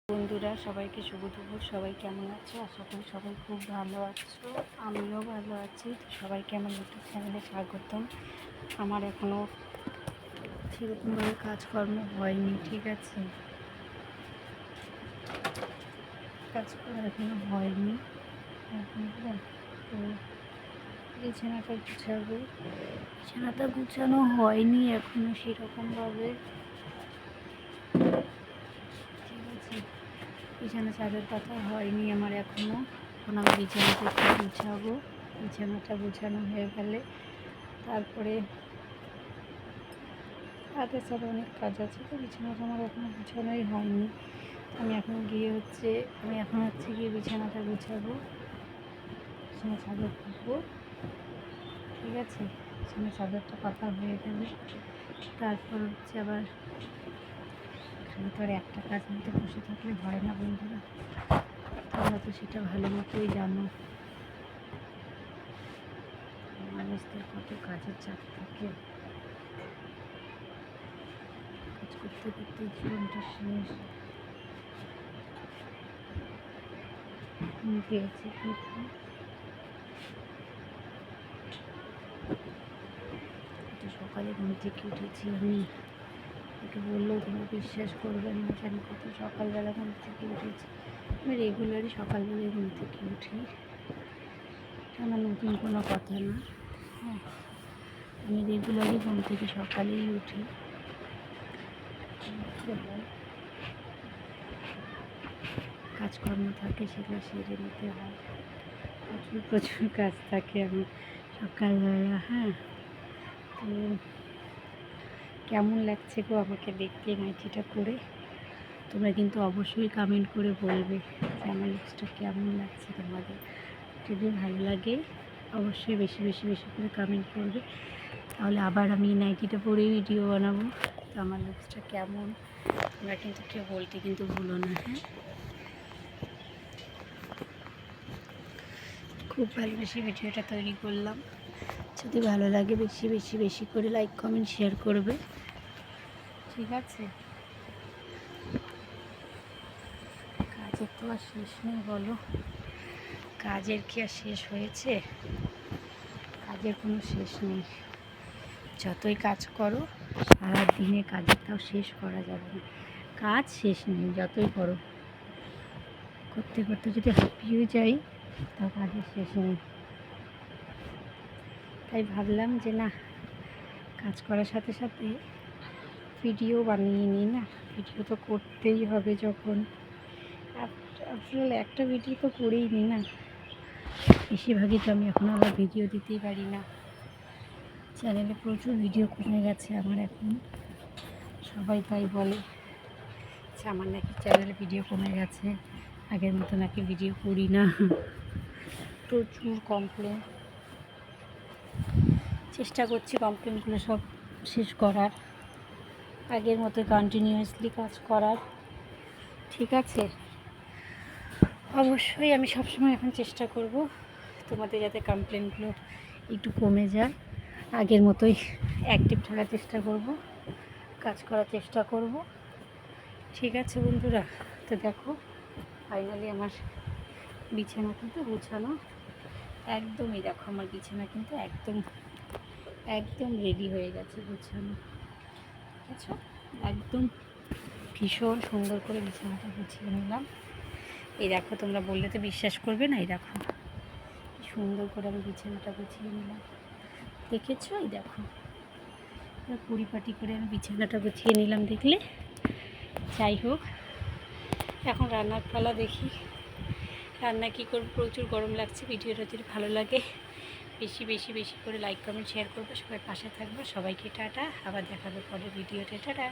বন্ধুরা সবাইকে শুভ দুপুর। সবাই কেমন আছো? আশা করি সবাই খুব ভালো আছো, আমিও ভালো আছি। সবাইকে আমার ইউটিউব চ্যানেলে স্বাগতম। আমার এখনও সেরকমভাবে কাজকর্ম হয়নি, ঠিক আছে, কাজকর্ম এখনও হয়নি। এখন তো বিছানাটা গুছাবো, বিছানাটা গুছানো হয়নি এখনও সেরকমভাবে, ঠিক আছে। বিছানা চাদর পাতা হয়নি আমার এখনও। এখন আমি বিছানাটা একটু গুছাবো। বিছানাটা গুছানো হয়ে গেলে তারপরে হাতের সাথে অনেক কাজ আছে, তো বিছানাটা আমার এখনও গুছানোই হয়নি। আমি এখন গিয়ে বিছানাটা গুছাবো, বিছানা চাদর পাতবো, ঠিক আছে। বিছানা চাদরটা পাতা হয়ে গেলে তারপর আবার এখানে তো আর একটা কাজ নিতে বসে থাকলে হয় না বন্ধুরা, তোমরা তো সেটা ভালো মতোই জানো। মানুষদের কত কাজের চাপ থাকে, কাজ করতে করতে জীবনটা শেষ। ঘুম পেয়েছি প্রচুর, সকালে ঘুম থেকে উঠেছি আমি। ওকে বললেও তোমরা বিশ্বাস করবে না যে আমি কত সকালবেলা ঘুম থেকে উঠেছি। আমি রেগুলারই সকালবেলায় ঘুম থেকে উঠি, আমার নতুন কোনো কথা না। হ্যাঁ, আমি রেগুলারই ঘুম থেকে সকালেই উঠি। কাজকর্ম থাকে সেগুলো সেরে নিতে হয়, প্রচুর প্রচুর কাজ থাকে আমার সকালবেলা। হ্যাঁ, তো কেমন লাগছে গো আমাকে দেখতে নাইটিটা পরে? তোমরা কিন্তু অবশ্যই কমেন্ট করে বলবে যে আমার লুকসটা কেমন লাগছে তোমাদের। যদি ভালো লাগে অবশ্যই বেশি বেশি বেশি করে কমেন্ট করবে, তাহলে আবার আমি নাইটিটা পরেই ভিডিও বানাবো। তো আমার লুকসটা কেমন তোমরা কিন্তু কেউ বলতে কিন্তু ভুলো না। হ্যাঁ, খুব ভালোবেসে ভিডিওটা তৈরি করলাম। যদি ভালো লাগে বেশি বেশি বেশি করে লাইক কমেন্ট শেয়ার করবে, ঠিক আছে। কাজের তো আর শেষ নেই বলো, কাজের কি আর শেষ হয়েছে? কাজের কোনো শেষ নেই। যতই কাজ করো সারাদিনে কাজেরটাও শেষ করা যাবে না, কাজ শেষ নেই। যতই করো, করতে করতে যদি হাঁপিয়ে যাই তাও কাজের শেষ নেই। তাই ভাবলাম যে না, কাজ করার সাথে সাথে ভিডিও বানিয়ে নিই না। ভিডিও তো করতেই হবে, যখন আফটার একটা ভিডিও তো করেই নিই না। বেশিরভাগই তো আমি এখন আবার ভিডিও দিতেই পারি না, চ্যানেলে প্রচুর ভিডিও কমে গেছে আমার এখন। সবাই তাই বলে যে আমার নাকি চ্যানেলে ভিডিও কমে গেছে, আগের মতো নাকি ভিডিও করি না। প্রচুর কমপ্লেন, চেষ্টা করছি কমপ্লেনগুলো সব শেষ করার, আগের মতো কন্টিনিউয়াসলি কাজ করার, ঠিক আছে। অবশ্যই আমি সবসময় এখন চেষ্টা করব তোমাদের যাতে কমপ্লেনগুলো একটু কমে যায়, আগের মতোই অ্যাক্টিভ থাকার চেষ্টা করব, কাজ করার চেষ্টা করব, ঠিক আছে বন্ধুরা। তো দেখো ফাইনালি আমার বিছানা কিন্তু গুছানো একদমই, দেখো আমার বিছানা কিন্তু একদম একদম রেডি হয়ে গেছে গুছানো, ঠিক আছে। একদম ভীষণ সুন্দর করে বিছানাটা গুছিয়ে নিলাম। এই দেখো, তোমরা বললে তো বিশ্বাস করবে না, এই দেখো কি সুন্দর করে আমি বিছানাটা গুছিয়ে নিলাম, দেখেছো? এই দেখো পরিপাটি করে আমি বিছানাটা গুছিয়ে নিলাম, দেখলে? যাই হোক, এখন রান্নার পালা। দেখি রান্না কী করবো, প্রচুর গরম লাগছে। ভিডিওটা যদি ভালো লাগে বেশি বেশি বেশি করে লাইক কমেন্ট শেয়ার করবে, সবাই পাশে থাকবে। সবাইকে টাটা, আবার দেখাবে পরে ভিডিওতে, টাটা।